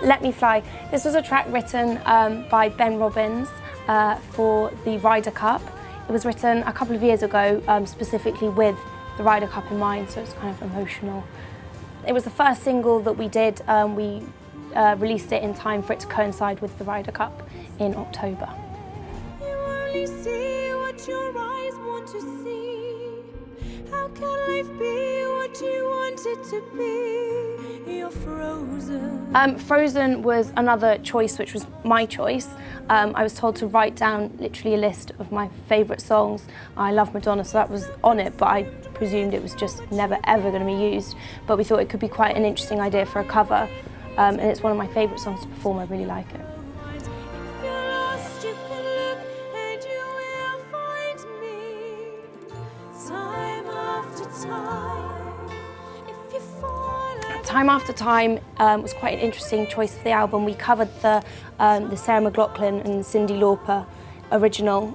Let Me Fly. This was a track written by Ben Robbins for the Ryder Cup. It was written a couple of years ago specifically with the Ryder Cup in mind, so it's kind of emotional. It was the first single that we did. We released it in time for it to coincide with the Ryder Cup in October. You only see what your eyes want to see. How can life be what you want it to be? You're frozen. Frozen was another choice, which was my choice. I was told to write down literally a list of my favourite songs. I love Madonna, so that was on it, but I presumed it was just never ever going to be used. But we thought it could be quite an interesting idea for a cover, and it's one of my favourite songs to perform. I really like it. Time After Time was quite an interesting choice for the album. We covered the Sarah McLachlan and Cyndi Lauper original.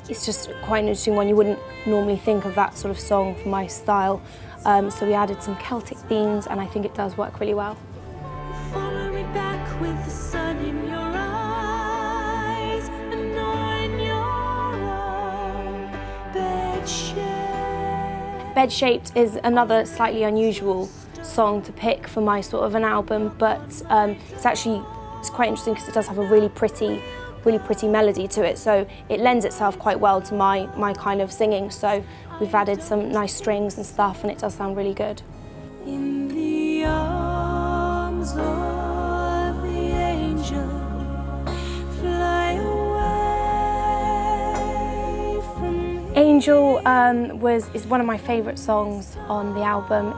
It's just quite an interesting one. You wouldn't normally think of that sort of song for my style. So we added some Celtic themes, and I think it does work really well. Follow me back with the sun in your eyes and on your own bed shape. Bed Shaped is another slightly unusual song to pick for my sort of an album, but it's quite interesting because it does have a really pretty melody to it, so it lends itself quite well to my kind of singing. So we've added some nice strings and stuff, and it does sound really good. In the arms of the angel, fly away from me. Angel is one of my favourite songs on the album.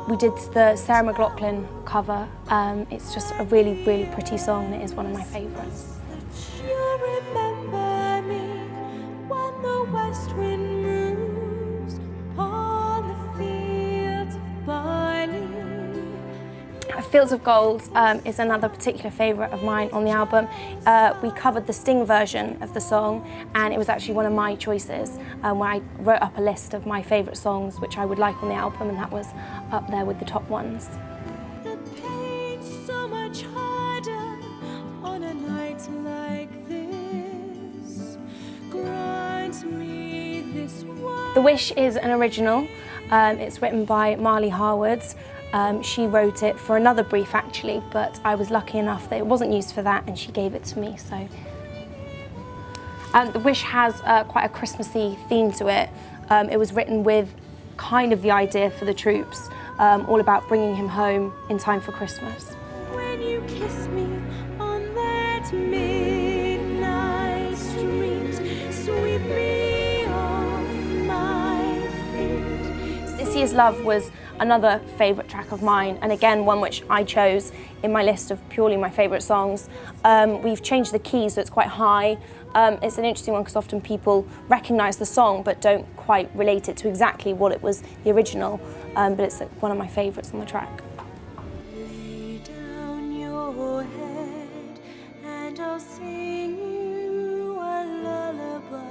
We did the Sarah McLachlan cover. It's just a really pretty song, and it is one of my favourites. You remember me when the west wind moves on the fields of barley. Fields of Gold is another particular favourite of mine on the album. We covered the Sting version of the song, and it was actually one of my choices where I wrote up a list of my favourite songs which I would like on the album, and that was up there with the top ones. The pain's so much harder on a night like this. Grinds me this way. The Wish is an original. It's written by Marley Harwood. She wrote it for another brief actually, but I was lucky enough that it wasn't used for that, and she gave it to me. So The Wish has quite a Christmassy theme to it. It was written with kind of the idea for the troops, all about bringing him home in time for Christmas. When you kiss me on that midnight street, sweep me off my feet. This Year's Love was another favourite track of mine, and again one which I chose in my list of purely my favourite songs. We've changed the key so it's quite high. It's an interesting one because often people recognise the song but don't quite relate it to exactly what it was the original, but it's one of my favourites on the track. Lay down your head and I'll sing you a lullaby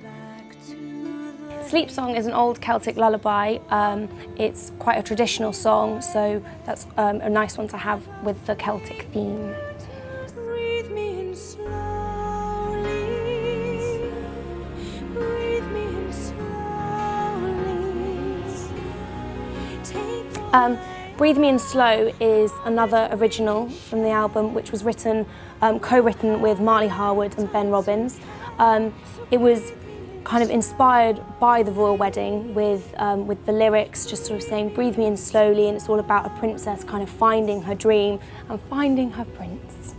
back to the... Sleep Song is an old Celtic lullaby. It's quite a traditional song, so that's a nice one to have with the Celtic theme. Breathe me in slowly, breathe me in slowly. Breathe Me In Slow is another original from the album, which was co-written with Marley Harwood and Ben Robbins. It was kind of inspired by the royal wedding with the lyrics just sort of saying breathe me in slowly, and it's all about a princess kind of finding her dream and finding her prince.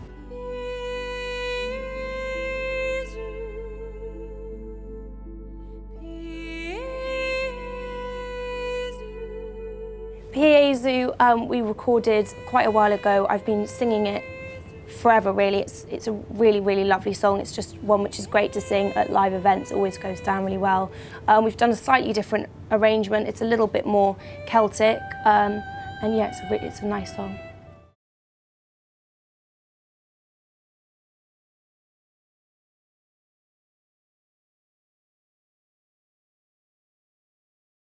Piezu, we recorded quite a while ago. I've been singing it forever, really. It's a really lovely song. It's just one which is great to sing at live events. It always goes down really well. We've done a slightly different arrangement. It's a little bit more Celtic, and yeah, it's a nice song.